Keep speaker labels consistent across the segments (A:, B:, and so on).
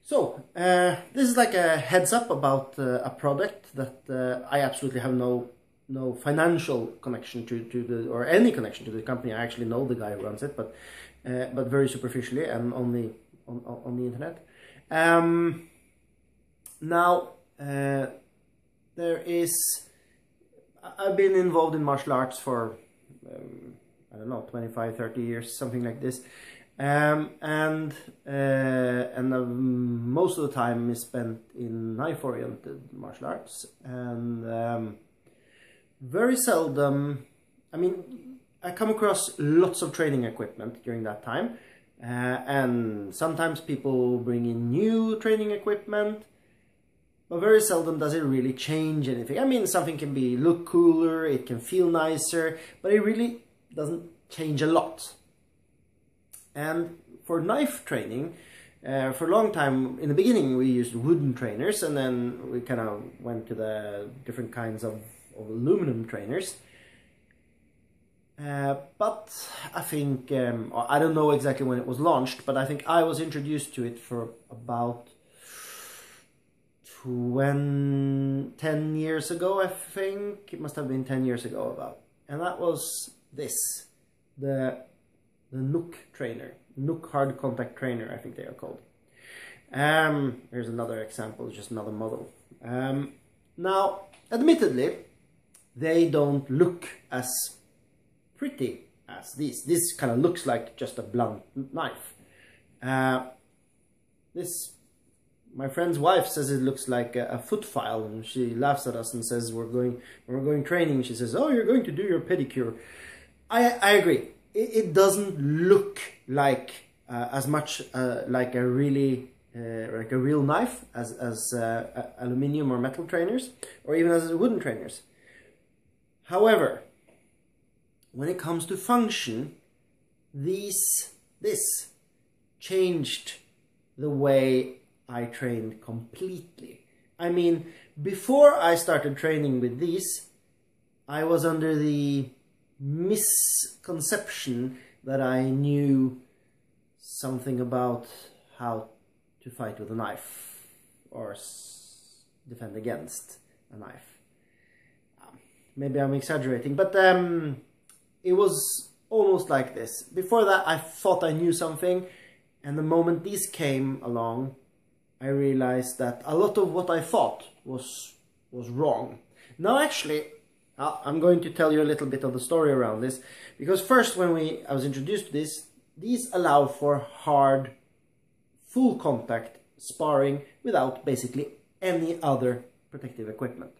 A: So, this is like a heads up about a product that I absolutely have no financial connection to the, or any connection to the company. I actually know the guy who runs it, but very superficially and only on the internet. Now, there is, I've been involved in martial arts for, I don't know, 25, 30 years, something like this. Most of the time is spent in knife-oriented martial arts, and very seldom, I mean, I come across lots of training equipment during that time, and sometimes people bring in new training equipment, but very seldom does it really change anything. I mean, something can look cooler, it can feel nicer, but it really doesn't change a lot. And for knife training, for a long time, in the beginning we used wooden trainers, and then we kind of went to the different kinds of aluminum trainers. But I think, I don't know exactly when it was launched, but I think I was introduced to it for about 10 years ago, I think. It must have been 10 years ago about. And that was this, the Nook trainer, Nook hard contact trainer, I think they are called. Here's another example, just another model. Now, admittedly, they don't look as pretty as these. This kind of looks like just a blunt knife. My friend's wife says it looks like a foot file, and she laughs at us and says when we're going training, she says, "Oh, you're going to do your pedicure." I agree. It doesn't look like as much like a real knife as aluminium or metal trainers, or even as wooden trainers. However, when it comes to function, this changed the way I trained completely. I mean, before I started training with these, I was under the misconception that I knew something about how to fight with a knife or defend against a knife. Maybe I'm exaggerating, but it was almost like this. Before that, I thought I knew something, and the moment these came along, I realized that a lot of what I thought was wrong. Now, actually, I'm going to tell you a little bit of the story around this, because first, when I was introduced to this, these allow for hard, full contact sparring without basically any other protective equipment.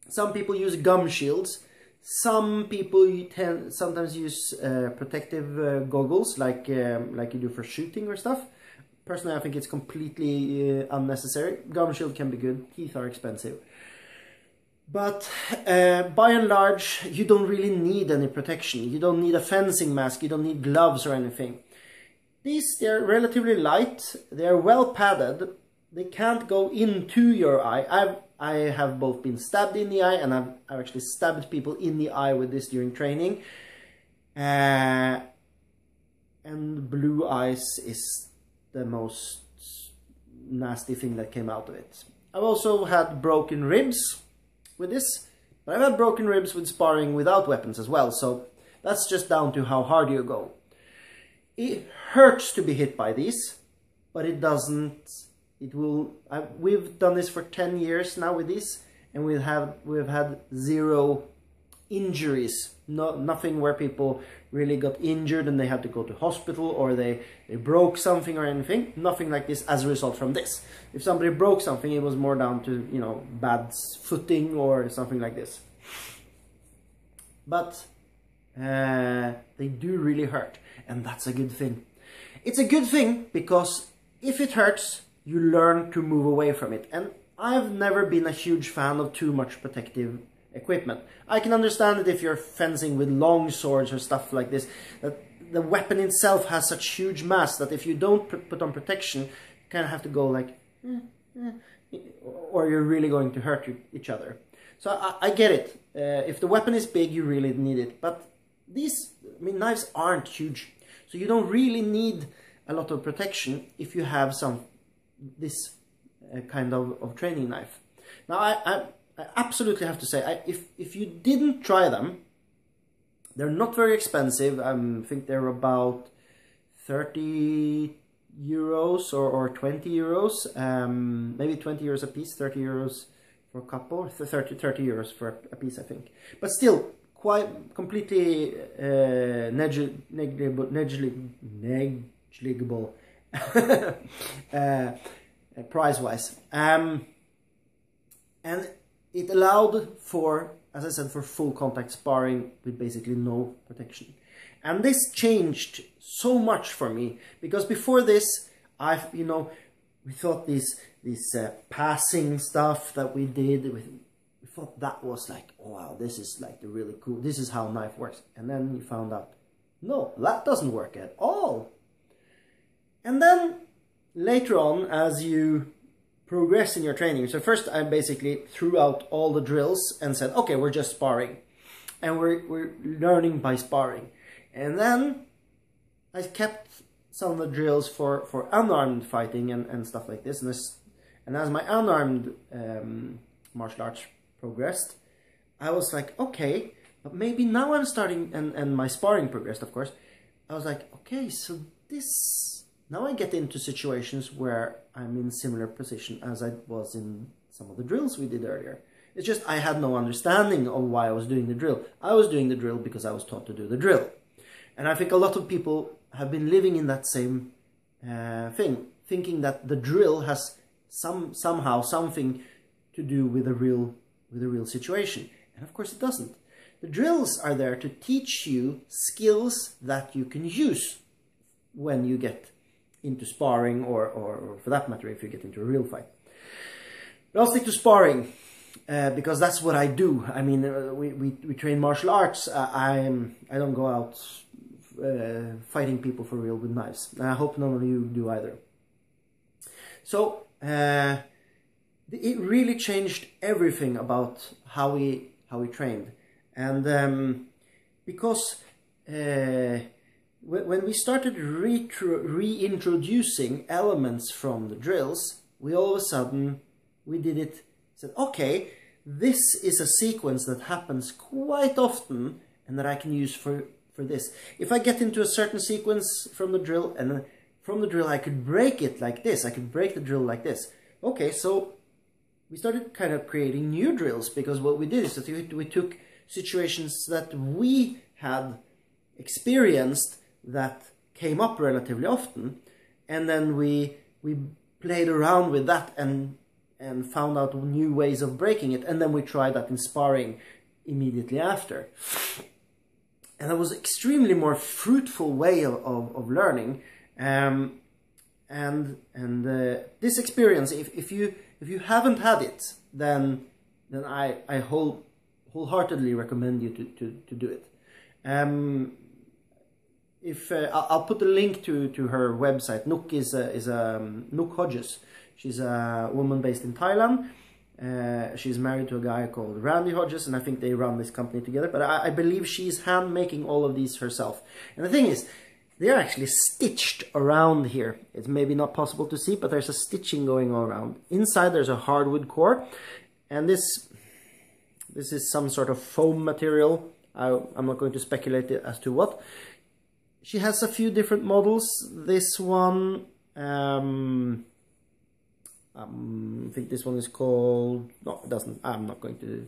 A: Some people use gum shields. Some people sometimes use protective goggles, like you do for shooting or stuff. Personally, I think it's completely unnecessary. Gum shield can be good. Teeth are expensive. But by and large, you don't really need any protection. You don't need a fencing mask. You don't need gloves or anything. They're relatively light. They're well padded. They can't go into your eye. I have both been stabbed in the eye, and I've actually stabbed people in the eye with this during training. And blue eyes is the most nasty thing that came out of it. I've also had broken ribs with this, but I've had broken ribs with sparring without weapons as well, so that's just down to how hard you go. It hurts to be hit by these, but it doesn't. We've done this for 10 years now with these, and we've had 0 injuries. Nothing where people really got injured and they had to go to hospital, or they broke something or anything. Nothing like this as a result from this. If somebody broke something, it was more down to, you know, bad footing or something like this. But they do really hurt, and that's a good thing. It's a good thing because if it hurts, you learn to move away from it. And I've never been a huge fan of too much protective equipment. I can understand it if you're fencing with long swords or stuff like this, that the weapon itself has such huge mass that if you don't put on protection, you kind of have to go like, or you're really going to hurt each other. So I get it. If the weapon is big, you really need it. But these, I mean, knives aren't huge, so you don't really need a lot of protection if you have some this kind of training knife. Now I absolutely have to say, if you didn't try them, they're not very expensive. I think they're about 30 euros or 20 euros, maybe 20 euros a piece, 30 euros for a couple, 30 euros for a piece, I think. But still, quite completely negligible price-wise. And it allowed for, as I said, for full contact sparring with basically no protection. And this changed so much for me, because before this, we thought this passing stuff that we did, we thought that was like, oh, wow, this is like the really cool, this is how knife works. And then you found out, no, that doesn't work at all. And then later on, as you progress in your training, so first I basically threw out all the drills and said, okay, we're just sparring. And we're learning by sparring. And then I kept some of the drills for unarmed fighting and stuff like this. And as my unarmed martial arts progressed, I was like, okay, but maybe now I'm starting, and my sparring progressed, of course. I was like, okay, so this, now I get into situations where I'm in similar position as I was in some of the drills we did earlier. It's just I had no understanding of why I was doing the drill. I was doing the drill because I was taught to do the drill. And I think a lot of people have been living in that same thing, thinking that the drill has somehow something to do with a real situation. And of course it doesn't. The drills are there to teach you skills that you can use when you get into sparring, or for that matter, if you get into a real fight. But I'll stick to sparring, because that's what I do. I mean, we train martial arts. I don't go out fighting people for real with knives. I hope none of you do either. So it really changed everything about how we trained, and because when we started reintroducing elements from the drills, we all of a sudden said, okay, this is a sequence that happens quite often and that I can use for this. If I get into a certain sequence from the drill, and then from the drill I could break it like this, I could break the drill like this. Okay, so we started kind of creating new drills, because what we did is that we took situations that we had experienced that came up relatively often, and then we played around with that and found out new ways of breaking it, and then we tried that in sparring immediately after. And it was extremely more fruitful way of learning, and this experience, if you haven't had it, then I wholeheartedly recommend you to do it. I'll put a link to her website. Nook is Nook Hodges. She's a woman based in Thailand. She's married to a guy called Randy Hodges, and I think they run this company together. But I believe she's hand making all of these herself. And the thing is, they're actually stitched around here. It's maybe not possible to see, but there's a stitching going all around. Inside there's a hardwood core, and this is some sort of foam material. I'm not going to speculate as to what. She has a few different models. This one, I think this one is called, no, it doesn't, I'm not going to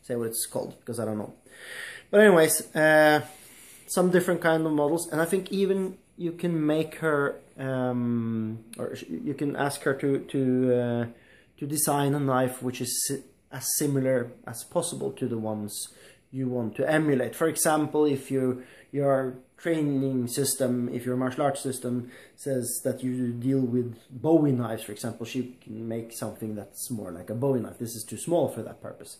A: say what it's called because I don't know. But anyways, some different kind of models, and I think even you can make her, or you can ask her to design a knife which is as similar as possible to the ones you want to emulate. For example, if your training system, if your martial arts system says that you deal with Bowie knives, for example, she can make something that's more like a Bowie knife. This is too small for that purpose.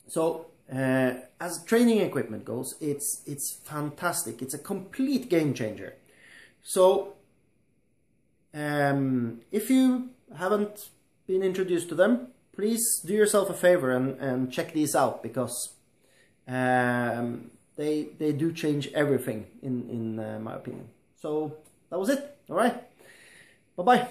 A: So as training equipment goes, it's fantastic. It's a complete game changer. So if you haven't been introduced to them, please do yourself a favor and check these out, because they do change everything in my opinion. So that was it. All right. Bye-bye.